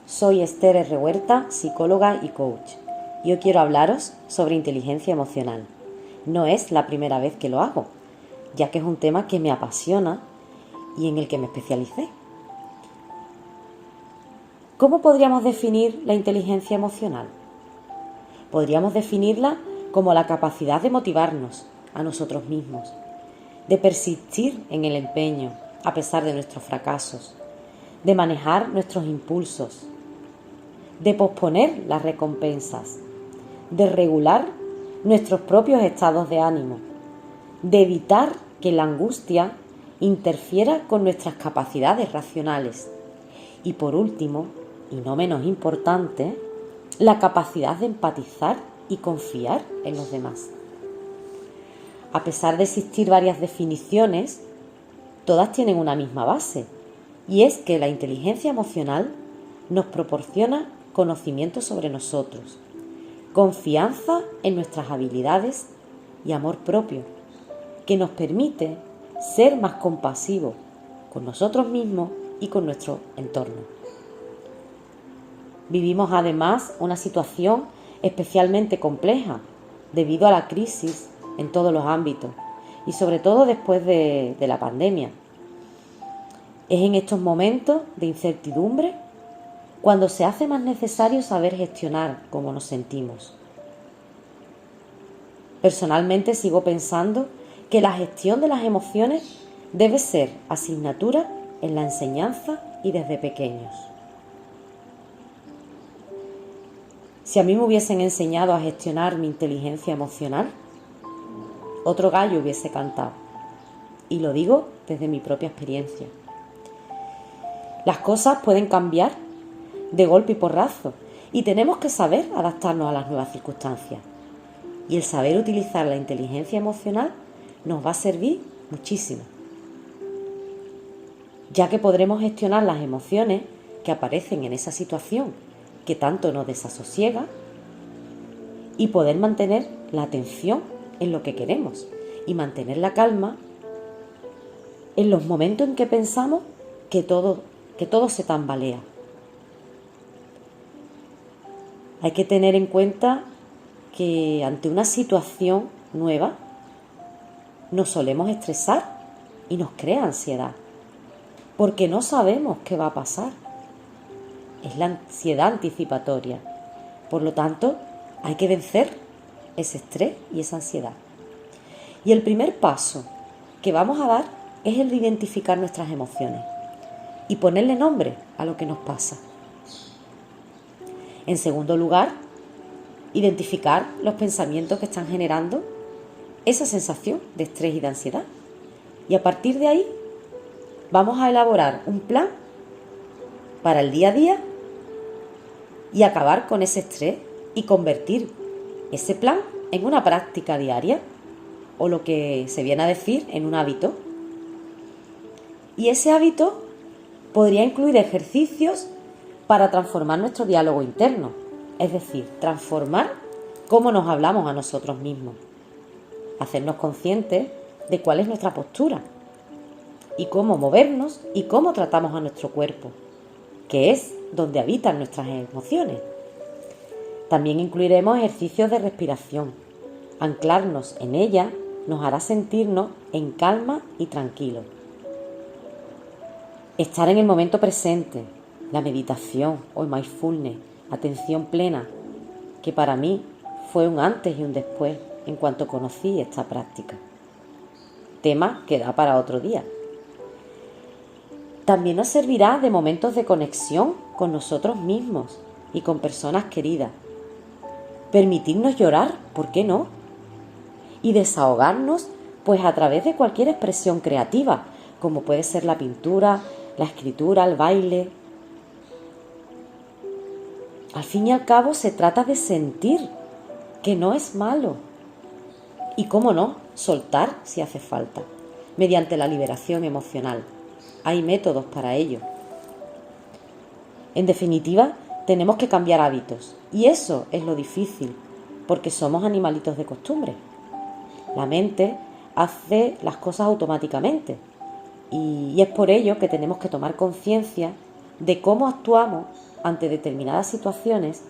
Soy Esther R. Huerta, psicóloga y coach, y hoy quiero hablaros sobre inteligencia emocional. No es la primera vez que lo hago, ya que es un tema que me apasiona y en el que me especialicé. ¿Cómo podríamos definir la inteligencia emocional? Podríamos definirla como la capacidad de motivarnos a nosotros mismos, de persistir en el empeño a pesar de nuestros fracasos, de manejar nuestros impulsos, de posponer las recompensas, de regular nuestros propios estados de ánimo, de evitar que la angustia interfiera con nuestras capacidades racionales y, por último, y no menos importante, la capacidad de empatizar y confiar en los demás. A pesar de existir varias definiciones, todas tienen una misma base, y es que la inteligencia emocional nos proporciona conocimiento sobre nosotros, confianza en nuestras habilidades y amor propio, que nos permite ser más compasivos con nosotros mismos y con nuestro entorno. Vivimos además una situación especialmente compleja debido a la crisis en todos los ámbitos y sobre todo después de la pandemia. Es en estos momentos de incertidumbre cuando se hace más necesario saber gestionar cómo nos sentimos. Personalmente sigo pensando que la gestión de las emociones debe ser asignatura en la enseñanza y desde pequeños. Si a mí me hubiesen enseñado a gestionar mi inteligencia emocional, otro gallo hubiese cantado. Y lo digo desde mi propia experiencia. Las cosas pueden cambiar de golpe y porrazo y tenemos que saber adaptarnos a las nuevas circunstancias. Y el saber utilizar la inteligencia emocional nos va a servir muchísimo, ya que podremos gestionar las emociones que aparecen en esa situación que tanto nos desasosiega y poder mantener la atención en lo que queremos y mantener la calma en los momentos en que pensamos que todo se tambalea. Hay que tener en cuenta que ante una situación nueva nos solemos estresar y nos crea ansiedad, porque no sabemos qué va a pasar. Es la ansiedad anticipatoria. Por lo tanto, hay que vencer ese estrés y esa ansiedad. Y el primer paso que vamos a dar es el de identificar nuestras emociones y ponerle nombre a lo que nos pasa. En segundo lugar, identificar los pensamientos que están generando esa sensación de estrés y de ansiedad. Y a partir de ahí, vamos a elaborar un plan para el día a día y acabar con ese estrés y convertir ese plan en una práctica diaria o lo que se viene a decir en un hábito. Y ese hábito podría incluir ejercicios para transformar nuestro diálogo interno, es decir, transformar cómo nos hablamos a nosotros mismos, hacernos conscientes de cuál es nuestra postura y cómo movernos y cómo tratamos a nuestro cuerpo, que es donde habitan nuestras emociones. También incluiremos ejercicios de respiración. Anclarnos en ella nos hará sentirnos en calma y tranquilos. Estar en el momento presente, la meditación o el mindfulness, atención plena, que para mí fue un antes y un después en cuanto conocí esta práctica. Tema que da para otro día. También nos servirá de momentos de conexión con nosotros mismos y con personas queridas. Permitirnos llorar, ¿por qué no? Y desahogarnos, pues a través de cualquier expresión creativa, como puede ser la pintura, la escritura, el baile. Al fin y al cabo se trata de sentir, que no es malo. Y cómo no, soltar si hace falta, mediante la liberación emocional. Hay métodos para ello. En definitiva, tenemos que cambiar hábitos. Y eso es lo difícil, porque somos animalitos de costumbre. La mente hace las cosas automáticamente. Y es por ello que tenemos que tomar conciencia de cómo actuamos ante determinadas situaciones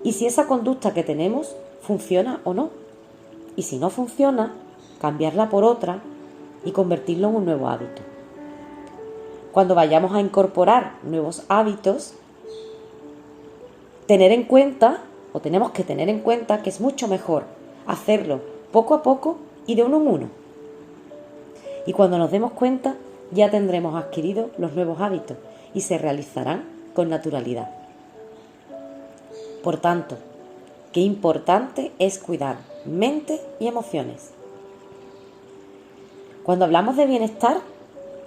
y si esa conducta que tenemos funciona o no. Y si no funciona, cambiarla por otra y convertirlo en un nuevo hábito. Cuando vayamos a incorporar nuevos hábitos, tenemos que tener en cuenta que es mucho mejor hacerlo poco a poco y de uno en uno. Y cuando nos demos cuenta, ya tendremos adquirido los nuevos hábitos y se realizarán con naturalidad. Por tanto, qué importante es cuidar mente y emociones. Cuando hablamos de bienestar,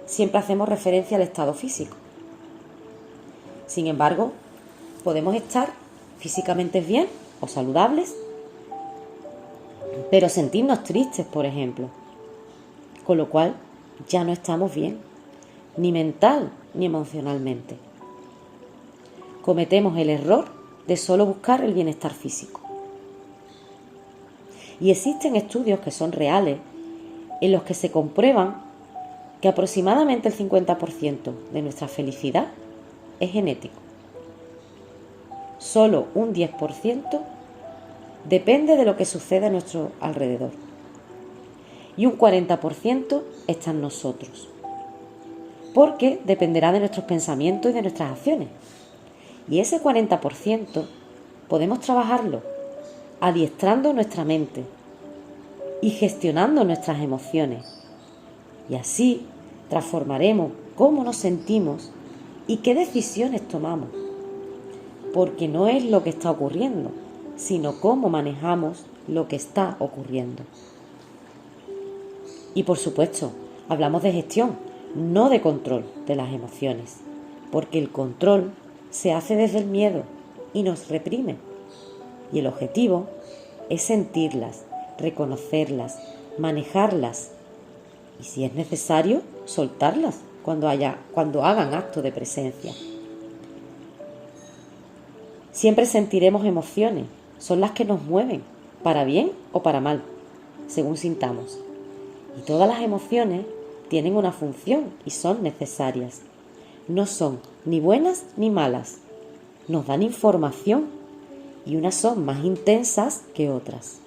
siempre hacemos referencia al estado físico. Sin embargo, podemos estar físicamente bien o saludables, pero sentirnos tristes, por ejemplo, con lo cual ya no estamos bien, ni mental ni emocionalmente. Cometemos el error de solo buscar el bienestar físico. Y existen estudios que son reales en los que se comprueban que aproximadamente el 50% de nuestra felicidad es genético. Solo un 10% depende de lo que sucede a nuestro alrededor. Y un 40% está en nosotros, porque dependerá de nuestros pensamientos y de nuestras acciones. Y ese 40% podemos trabajarlo adiestrando nuestra mente y gestionando nuestras emociones. Y así transformaremos cómo nos sentimos y qué decisiones tomamos. Porque no es lo que está ocurriendo, sino cómo manejamos lo que está ocurriendo. Y por supuesto, hablamos de gestión, no de control de las emociones, porque el control se hace desde el miedo y nos reprime. Y el objetivo es sentirlas, reconocerlas, manejarlas y, si es necesario, soltarlas cuando hagan acto de presencia. Siempre sentiremos emociones, son las que nos mueven, para bien o para mal, según sintamos. Y todas las emociones tienen una función y son necesarias. No son ni buenas ni malas, nos dan información y unas son más intensas que otras.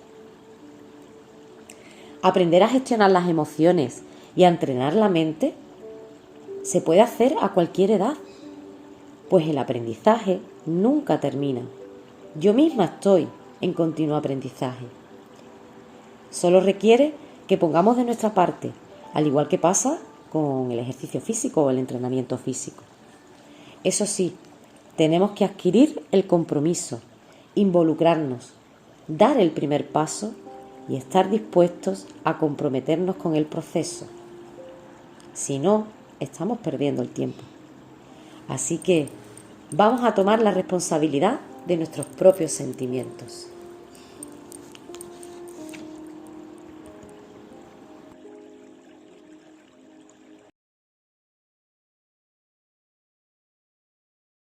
Aprender a gestionar las emociones y a entrenar la mente se puede hacer a cualquier edad, pues el aprendizaje nunca termina. Yo misma estoy en continuo aprendizaje. Solo requiere que pongamos de nuestra parte, al igual que pasa con el ejercicio físico o el entrenamiento físico. Eso sí, tenemos que adquirir el compromiso, involucrarnos, dar el primer paso y estar dispuestos a comprometernos con el proceso. Si no, estamos perdiendo el tiempo. Así que vamos a tomar la responsabilidad de nuestros propios sentimientos.